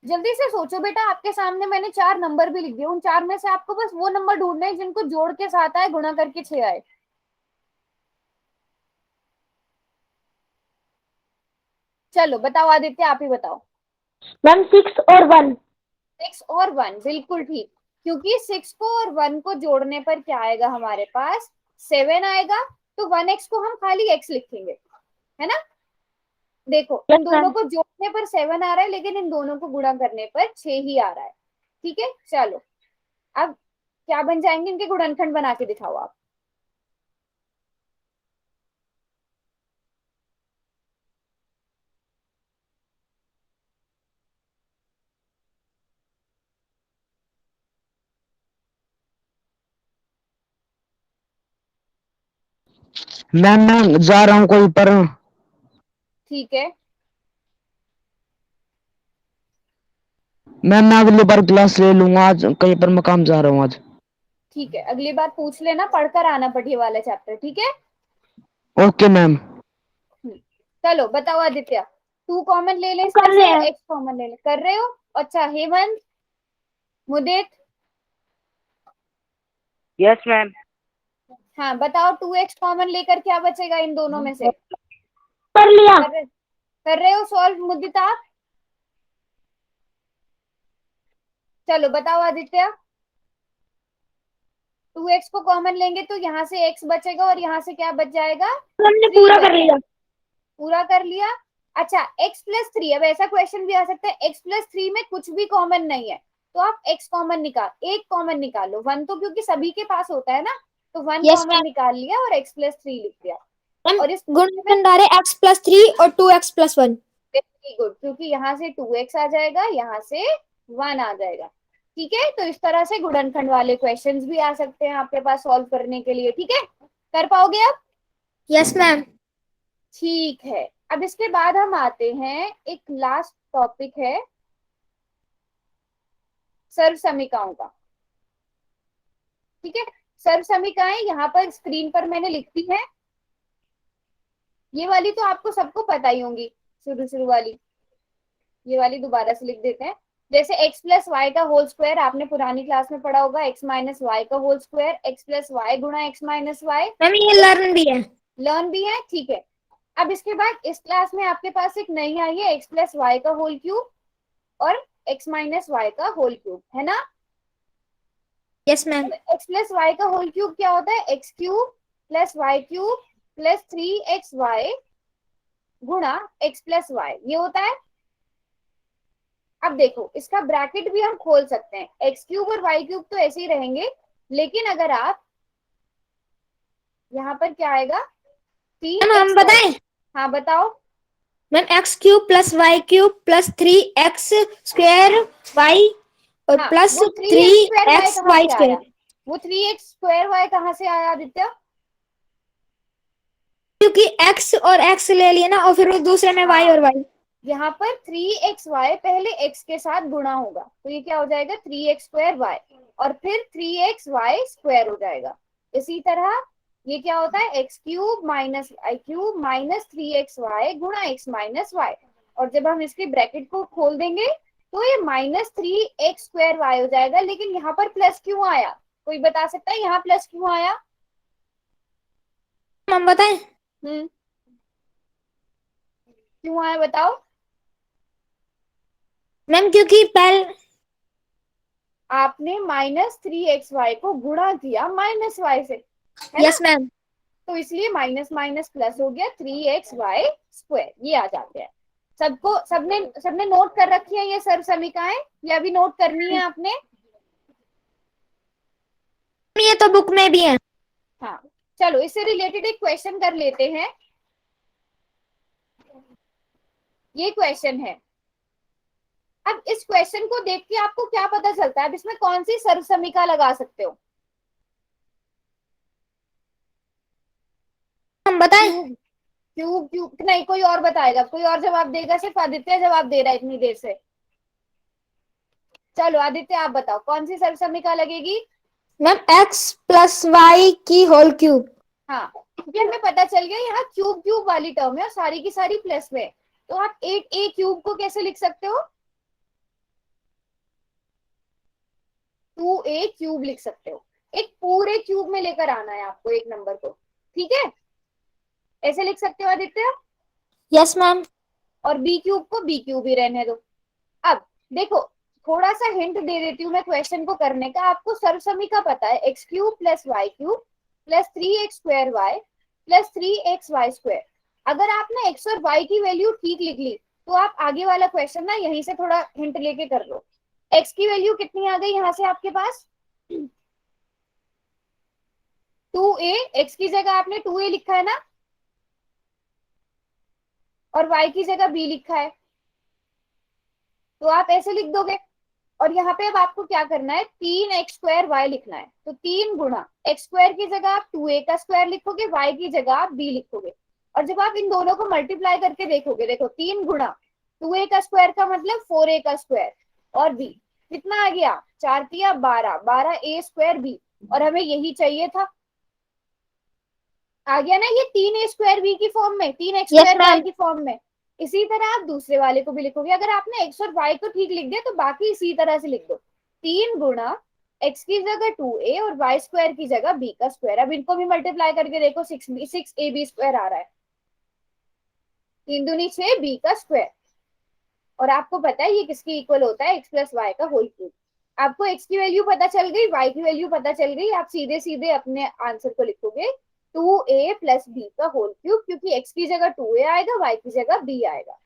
जल्दी से सोचो बेटा। आपके सामने मैंने 4 नंबर भी लिख दिए, उन 4 में से आपको बस वो नंबर ढूंढने हैं जिनको जोड़ के 7 आए, गुणा करके 6 आए। चलो बताओ आदित्य, आप ही बताओ। मैम 6 और 1। 6 और 1, बिल्कुल ठीक, क्योंकि 6 को और 1 को जोड़ने पर क्या आएगा हमारे पास, 7 आएगा। तो 1x को हम खाली x लिखेंगे, है ना। देखो यस इन दोनों मैम। को जोड़ने पर 7 आ रहा है, लेकिन इन दोनों को गुणा करने पर 6 ही आ रहा है। ठीक है, चलो अब क्या बन जाएंगे इनके गुणनखंड, बना के दिखाओ आप। मैम मैं जा रहा हूँ कोई पर। ठीक है, मैम मैं अगली बार क्लास ले लूंगा, आज कहीं पर मैं काम जा रहा हूँ आज। ठीक है, अगली बार पूछ लेना, पढ़कर आना पढ़िए वाला चैप्टर। ठीक है, ओके मैम। चलो बताओ आदित्य, 2 कॉमन ले ले, इसमें कर से रहे हैं। x कॉमन ले ले, कर रहे हो। अच्छा हेमंत, मुदित, यस मैम। हाँ बताओ 2x कॉमन लेकर क्या बचेगा इन दोनों में से। कर लिया। कर रहे हो सॉल्व मुदित आप। चलो बताओ आदित्य, 2x को कॉमन लेंगे तो यहाँ से x बचेगा और यहाँ से क्या बच जाएगा, हमने 3 पूरा बच कर लिया। जाएगा। पूरा कर लिया। अच्छा x प्लस 3, अब ऐसा क्वेश्चन भी आ सकता है x प्लस 3 में कुछ भी कॉमन नहीं है, तो आप x कॉमन निकाल, एक कॉमन निकालो, 1 तो क्योंकि सभी के पास होता है ना, तो 1 यस कॉमन निकाल लिया और x प्लस 3 लिख दिया। मैम। और इस गुणनखंड आ रहे x+3 और 2x+1। वेरी गुड, क्योंकि यहाँ से 2x आ जाएगा, यहाँ से 1 आ जाएगा। ठीक है, तो इस तरह से गुणनखंड वाले क्वेश्चंस भी आ सकते हैं आपके पास सॉल्व करने के लिए। ठीक है, कर पाओगे आप। Yes ma'am. ठीक है, अब इसके बाद हम आते हैं, एक लास्ट टॉपिक है सर्व समीकरणों का। ठीक है, सर्व समीकरण यहाँ पर स्क्रीन पर मैंने लिखती है, ये वाली तो आपको सबको पता ही होंगी, शुरू शुरू वाली, ये वाली दोबारा से लिख देते हैं। जैसे x प्लस वाई का होल स्क्वायर आपने पुरानी क्लास में पढ़ा होगा, x माइनस वाई का whole square, x plus y गुणा x माइनस वाई। मैम ये लर्न भी है। लर्न भी है, ठीक है। अब इसके बाद इस क्लास में आपके पास एक नई आई है, x प्लस वाई का होल क्यूब और x माइनस वाई का होल क्यूब, है ना। Yes ma'am. x plus y का होल क्यूब क्या होता है, x cube plus y cube plus 3xy गुणा x प्लस वाई, ये होता है। अब देखो इसका ब्रैकेट भी हम खोल सकते हैं, एक्स क्यूब और वाई क्यूब तो ऐसे ही रहेंगे, लेकिन अगर आप यहाँ पर क्या आएगा, मैम हम 3x, बताएं। हाँ बताओ। Ma'am x cube plus y cube plus 3x square y और हाँ, प्लस वो 3 3x स्क्वायर वाई एक्स कहाँ वाई से आया? स्क्वायर, वो 3x स्क्वायर वाई कहाँ से आया आदित्य? क्योंकि x और x ले लिया ना और फिर उस दूसरे में y हाँ, और y। यहाँ पर 3xy पहले x के साथ गुणा होगा, तो ये क्या हो जाएगा 3x स्क्वायर वाई, और फिर 3xy स्क्वायर हो जाएगा। इसी तरह ये क्या होता है x cube minus y cube minus 3xy गुणा x माइनस वाई, और जब हम इसके ब्रैकेट को खोल देंगे तो ये माइनस 3x स्क्वायर वाई हो जाएगा। लेकिन यहाँ पर प्लस क्यों आया? कोई बता सकता है यहाँ प्लस क्यों आया? हम बताएं? क्यों आया बताओ? मैम क्योंकि पहले आपने माइनस 3xy को गुणा किया माइनस वाई से, है ना? Yes ma'am. तो इसलिए माइनस माइनस प्लस हो गया 3xy स्क्वायर, ये आ जाते हैं। सबको सबने सबने नोट कर रखी है ये सर्व समीकरणाएं, या अभी नोट करनी है आपने? ये तो बुक में भी है। हाँ, चलो इससे रिलेटेड एक क्वेश्चन कर लेते हैं। ये क्वेश्चन है, अब इस क्वेश्चन को देख के आपको क्या पता चलता है? अब इसमें कौन सी सर्व समीकरण लगा सकते हो? हम बताएं? क्यूब क्यूब क्यूब नहीं, कोई और बताएगा? कोई और जवाब देगा? सिर्फ आदित्य जवाब दे रहा है इतनी देर से। चलो आदित्य आप बताओ कौन सी सर्व समीकरण लगेगी? मैम x प्लस वाई की होल क्यूब। हाँ, क्योंकि हमें पता चल गया यहाँ क्यूब क्यूब वाली टर्म है और सारी की सारी प्लस में, तो आप 8a क्यूब को कैसे लिख सकते हो? 2a क्यूब लिख सकते हो। एक पूरे क्यूब में लेकर आना है आपको एक नंबर को, ठीक है? ऐसे लिख सकते हो आदित्य। Yes ma'am. और b क्यूब को b क्यूब ही रहने दो। अब देखो, थोड़ा सा हिंट दे देती हूँ मैं क्वेश्चन को करने का। आपको सर्व समीकरण पता है x cube plus y cube plus 3x square y plus 3xy square. अगर आपने x और y की वैल्यू ठीक लिख ली तो आप आगे वाला क्वेश्चन ना यहीं से थोड़ा हिंट लेके कर लो। x की वैल्यू कितनी आ गई यहाँ से आपके पास? 2a, x की जगह आपने 2a लिखा है ना, और y की जगह b लिखा है, तो आप ऐसे लिख दोगे। और यहाँ पे अब आपको क्या करना है, 3x स्क्वायर वाई लिखना है, तो 3 गुणा x स्क्वायर की जगह आप 2a का स्क्वायर लिखोगे, y की जगह आप b लिखोगे। और जब आप इन दोनों को मल्टीप्लाई करके देखोगे, देखो 3 गुणा 2a का स्क्वायर का मतलब 4a का स्क्वायर, और b कितना आ गया, 4 तिया 12, 12a स्क्वायर b, और हमें यही चाहिए था। आ गया ना ये 3a स्क्वायर b की फॉर्म में, 3x Yes, square ma'am. y की फॉर्म में। इसी तरह आप दूसरे वाले को भी लिखोगे। अगर आपने x और y को ठीक लिख दिया तो बाकी इसी तरह से लिख दो, 3 गुणा x की जगह 2a और y स्क्वायर की जगह b का स्क्वायर। अब इनको भी मल्टीप्लाई करके देखो, 6ab स्क्वायर आ रहा है, 3 दूनी 6 b का स्क्वायर। और आपको पता है ये किसके इक्वल होता है, x प्लस वाई का होल क्यूब। आपको x की वैल्यू पता चल गई, y की वैल्यू पता चल गई, आप सीधे सीधे अपने आंसर को लिखोगे 2a प्लस b का होल क्यूब, क्योंकि x की जगह 2a आएगा, y की जगह b आएगा।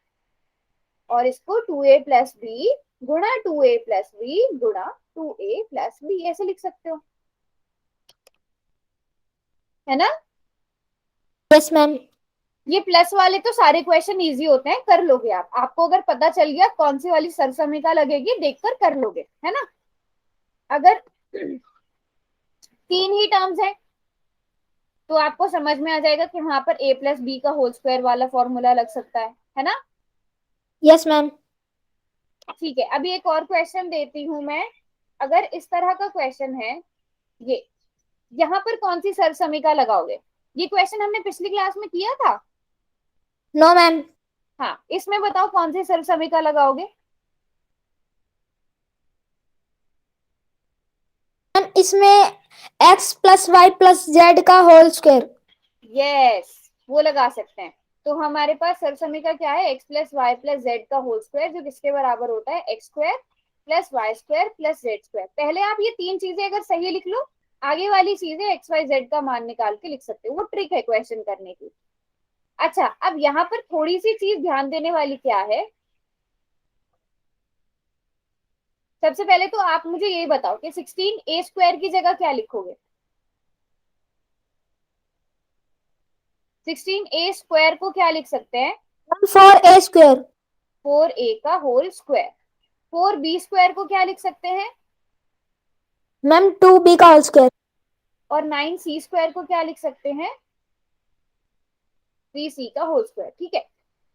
और इसको 2a प्लस b गुणा 2a प्लस b गुणा 2a प्लस b ऐसे लिख सकते हो, है ना? Yes ma'am. ये प्लस वाले तो सारे क्वेश्चन इजी होते हैं, कर लोगे आप। आपको अगर पता चल गया कौन सी वाली सर्व समीकरण लगेगी, देखकर कर लोगे, है ना? अगर 3 ही टर्म्स है तो आपको समझ में आ जाएगा कि वहां पर a प्लस बी का होल स्क्वायर वाला फॉर्मूला लग सकता है ना? Yes ma'am. ठीक है, अभी एक और क्वेश्चन देती हूं मैं। अगर इस तरह का क्वेश्चन है, ये यहाँ पर कौन सी सर्व समीकरण लगाओगे? ये क्वेश्चन हमने पिछली क्लास में किया था। No ma'am. हाँ, इसमें बताओ कौन सी सर्व समीकरण लगाओगे? मैम इसमें x plus y plus z का होल स्क्वायर। यस, वो लगा सकते हैं। तो हमारे पास सर्व समीकरण क्या है, x plus y plus z का होल स्क्वायर, जो किसके बराबर होता है, x square plus y square plus z square. पहले आप ये 3 चीजें अगर सही लिख लो, आगे वाली चीजें एक्स वाई जेड का मान निकाल के लिख सकते हो। वो ट्रिक है क्वेश्चन करने की। अच्छा, अब यहाँ पर थोड़ी सी चीज ध्यान देने वाली क्या है, सबसे पहले तो आप मुझे ये बताओ कि 16a स्क्वायर की जगह क्या लिखोगे? 16a स्क्वायर को क्या लिख सकते हैं, मैम 4a² 4a का होल स्क्वायर। 4b स्क्वायर को क्या लिख सकते हैं? मैम 2b का होल स्क्वायर। और 9c स्क्वायर को क्या लिख सकते हैं? 3c का होल स्क्वायर। ठीक है,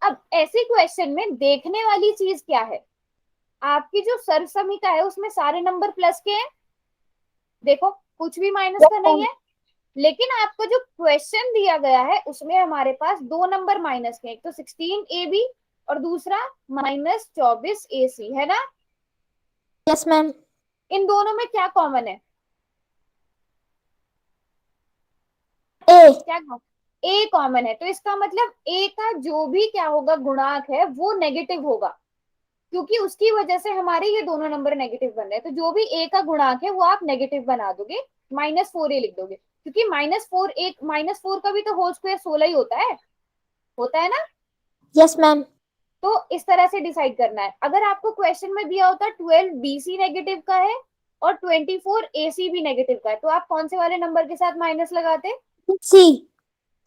अब ऐसे क्वेश्चन में देखने वाली चीज क्या है, आपकी जो सर्वसमीका है उसमें सारे नंबर प्लस के हैं, देखो कुछ भी माइनस का नहीं है। लेकिन आपको जो क्वेश्चन दिया गया है उसमें हमारे पास दो नंबर माइनस के, एक तो 16ab और दूसरा -24ac है ना। Yes ma'am. इन दोनों में क्या कॉमन है? ए। क्या ए कॉमन है, तो इसका मतलब ए का जो भी क्या होगा गुणांक है वो नेगेटिव होगा, क्योंकि उसकी वजह से हमारे ये दोनों नंबर नेगेटिव बन रहे हैं। तो जो भी ए का गुणांक है वो आप नेगेटिव बना दोगे, -4a लिख दोगे, क्योंकि -4 का भी तो होल स्क्वायर 16 ही होता है ना। Yes ma'am. तो इस तरह से डिसाइड करना है। अगर आपको क्वेश्चन में दिया होता 12bc नेगेटिव का है और 24ac भी नेगेटिव का है, तो आप कौन से वाले नंबर के साथ माइनस लगाते? सी।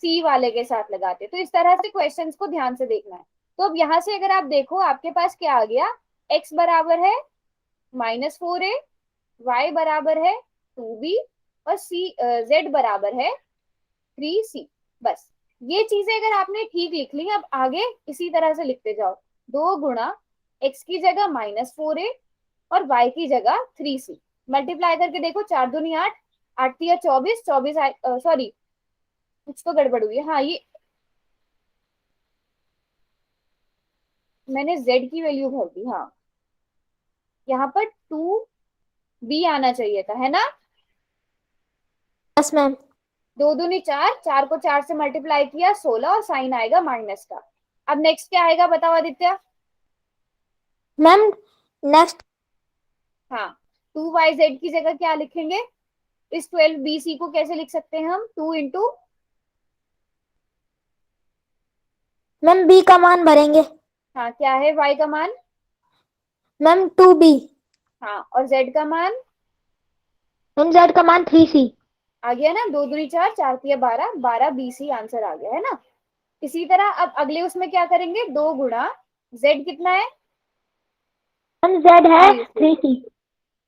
सी वाले के साथ लगाते। तो इस तरह से क्वेश्चंस को ध्यान से देखना है। तो अब यहाँ से अगर आप देखो आपके पास क्या आ गया, x बराबर है -4a, y बराबर है 2b और z बराबर है 3c। बस ये चीजें अगर आपने ठीक लिख ली, अब आगे इसी तरह से लिखते जाओ, 2 गुणा x की जगह -4a और y की जगह 3c, मल्टीप्लाई करके देखो, 4 दूनी 8, 8 या 24, 24 सॉरी कुछ तो गड़बड़ हुई है। हाँ, ये मैंने z की वैल्यू भर दी। हाँ, यहाँ पर 2b आना चाहिए था, है ना। Yes ma'am. 2 दूनी 4, 4 को 4 से मल्टीप्लाई किया 16 और साइन आएगा माइनस का। अब नेक्स्ट क्या आएगा बताओ आदित्य? Ma'am next. हाँ, 2yz की जगह क्या लिखेंगे? इस 12bc को कैसे लिख सकते हैं हम? 2 इंटू, मैम b का मान भरेंगे। हाँ क्या है y का मान? Ma'am 2b। हाँ, और z का मान? मैम z का मान 3c। आ गया ना, 2 दूनी 4, 4 तिया 12, 12bc आंसर आ गया है ना। इसी तरह अब अगले उसमें क्या करेंगे, 2 गुणा z कितना है? मैम z है 3c।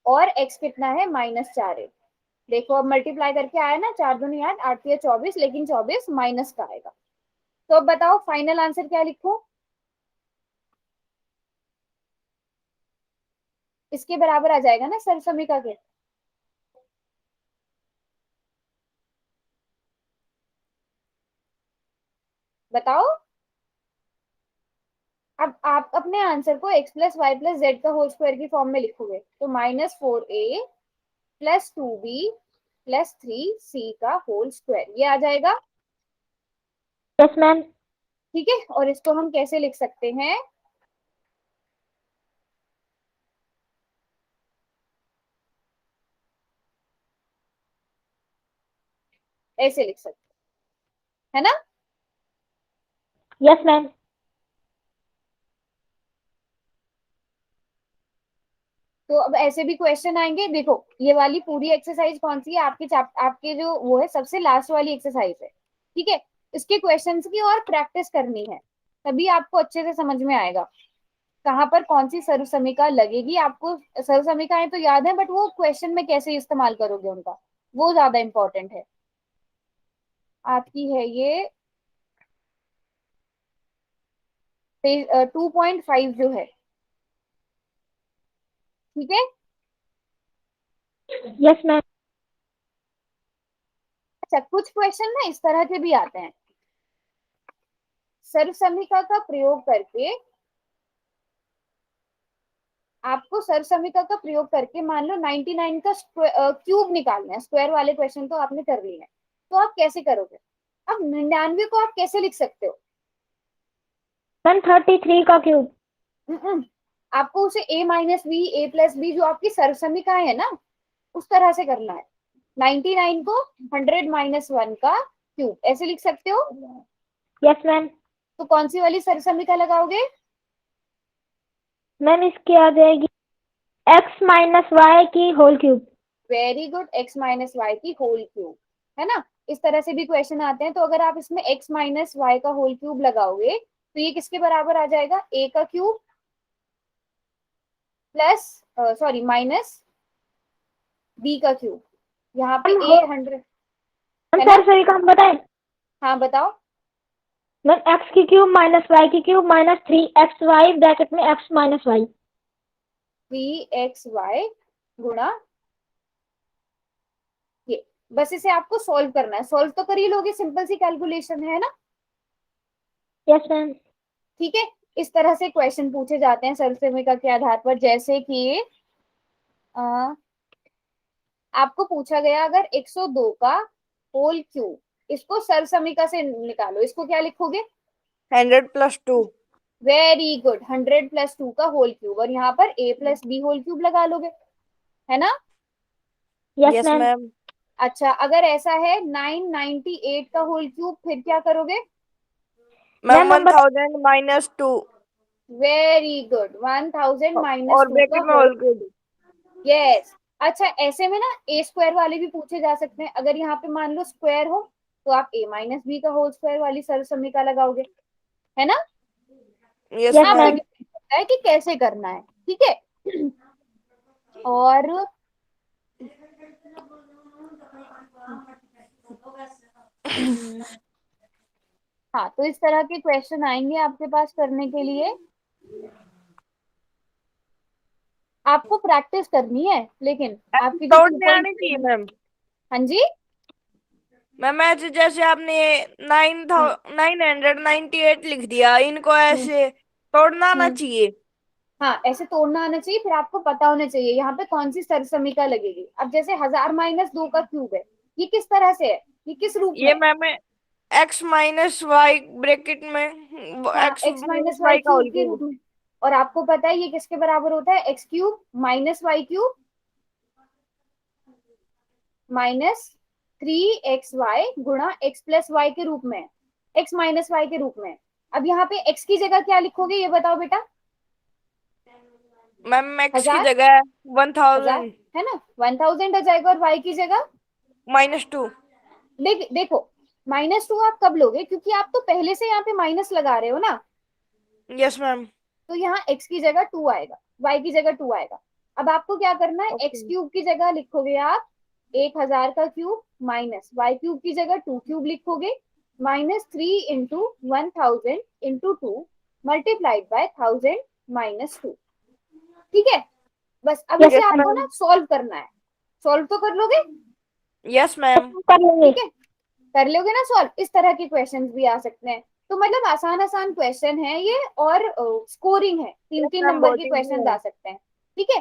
और x कितना है? -4a। देखो अब मल्टीप्लाई करके आया ना, 4 दूनी 8, 8 तिया 24, लेकिन 24 माइनस का आएगा। तो अब बताओ फाइनल आंसर क्या लिखूं? इसके बराबर आ जाएगा ना सर्वसमीका के। बताओ। अब आप अपने आंसर को x plus y plus z का होल स्क्वायर की फॉर्म में लिखोगे, तो -4a plus 2b plus 3c का होल स्क्वायर ये आ जाएगा। Yes ma'am. ठीक है, और इसको हम कैसे लिख सकते हैं? ऐसे लिख सकते हैं, है ना। Yes ma'am. तो अब ऐसे भी क्वेश्चन आएंगे। देखो ये वाली पूरी एक्सरसाइज कौन सी है? आपके जो वो है सबसे लास्ट वाली एक्सरसाइज है। ठीक है, इसके क्वेश्चंस की और प्रैक्टिस करनी है, तभी आपको अच्छे से समझ में आएगा कहाँ पर कौन सी सर्वसमीका लगेगी। आपको सर्वसमीकाएं तो याद है, बट वो क्वेश्चन में कैसे इस्तेमाल करोगे उनका, वो ज्यादा इंपॉर्टेंट है। आपकी है ये 2.5 जो है। ठीक है, यस मैम। अच्छा कुछ क्वेश्चन ना इस तरह के भी आते हैं, सर्वसमीका का प्रयोग करके, आपको सर्वसमीका का प्रयोग करके मान लो 99 का क्यूब निकालना है। स्क्वायर वाले क्वेश्चन तो आपने कर लिए हैं, तो आप कैसे करोगे? अब 99 को आप कैसे लिख सकते हो? मैम 33 का क्यूब। आपको उसे a minus b, a plus b, जो आपकी सर्वसमीका है ना, उस तरह से करना है। 99 को 100 माइनस 1 का क्यूब ऐसे लिख सकते हो। Yes ma'am. तो कौन सी वाली सर्वसमीका लगाओगे? मैम इसकी आ जाएगी x माइनस वाई की whole cube. Very good, x minus y की होल क्यूब, है ना। इस तरह से भी क्वेश्चन आते हैं। तो अगर आप इसमें x माइनस वाई का होल क्यूब लगाओगे, तो तो ये किसके बराबर आ जाएगा, a का cube plus sorry minus b का क्यूब। यहाँ पे a 100 मैम है ना। सर सही काम बताए। हाँ बताओ। मैम एक्स की क्यूब माइनस वाई की क्यूब माइनस 3xy ब्रैकेट में x माइनस वाई। 3xy गुणा ये, बस इसे आपको सॉल्व करना है। सॉल्व तो कर ही लोगे, सिंपल सी कैलकुलेशन है ना। Yes ma'am. ठीक है, इस तरह से क्वेश्चन पूछे जाते हैं सरसमीका के आधार पर। जैसे कि आपको पूछा गया अगर 102 का होल क्यूब, इसको सरसमीका से निकालो, इसको क्या लिखोगे, 100 + 2। वेरी गुड, 100 + 2 का होल क्यूब, और यहाँ पर a + b होल क्यूब लगा लोगे, है ना। Yes yes ma'am. मैम। अच्छा, अगर ऐसा है 998 का होल क्यूब, फिर क्या करोगे, मैम मैम 1000 - 2 वेरी गुड, 1000 - और 2 का ब्रैकेट में होल, होल क्यूब। यस। अच्छा, ऐसे में ना ए स्क्वायर वाले भी पूछे जा सकते हैं। अगर यहाँ पे मान लो स्क्वायर हो तो आप a - b का होल स्क्वायर वाली सरसमीका लगाओगे, है ना। यस यस आपसे मैम। मैम। डिपेंड करता है कि कैसे करना है, ठीक है। और हाँ, तो इस तरह के क्वेश्चन आएंगे आपके पास करने के लिए। आपको प्रैक्टिस करनी है, लेकिन आपकी जो तोड़ने आने चाहिए 2.7, मैम। हाँ जी, मैम ऐसे जैसे आपने 998 लिख दिया, इनको हम्म ऐसे तोड़ना आना हम्म चाहिए। हाँ, ऐसे तोड़ना आना चाहिए, फिर आपको पता होना चाहिए यहाँ पे कौन सी सरसमीका लगेगी। अब जैसे 1000 - 2 का क्यूब है, ये किस तरह से है, ये किस रूप में ये है। मैम x - y ब्रैकेट में हाँ, x x - y - y का क्यूब होल के क्यूब। रूप में। और आपको पता है ये किसके बराबर होता है, x cube - y cube -3xy गुणा x + y के रूप में, x - y के रूप में। अब यहाँ पे x की जगह क्या लिखोगे, ये बताओ बेटा। मैम x की 1000, जगह 1000 1000 है ना, 1000 आ जाएगा, और y की जगह -2। देखो, -2 आप कब लोगे, क्योंकि आप तो पहले से यहाँ पे माइनस लगा रहे हो ना, यस मैम। तो यहाँ x की जगह 2 आएगा, y की जगह 2 आएगा। अब आपको क्या करना है, x ओके। क्यूब की जगह लिखोगे आप 1000 का क्यूब, माइनस y क्यूब की जगह 2 क्यूब लिखोगे, -3 × 1000 × 2 मल्टीप्लाइड बाय 1000 - 2। ठीक है, बस अब यस इसे यस आपको मैम। ना सॉल्व करना है। सॉल्व तो कर लोगे, यस मैम। कर लेंगे। ठीक है, कर लोगे ना सॉल्व। इस तरह के क्वेश्चंस भी आ सकते हैं। तो मतलब आसान आसान क्वेश्चन है ये, और स्कोरिंग है, तीन यस तीन मैम नंबर बहुत के इजी क्वेश्चंस है। आ सकते हैं, ठीक है।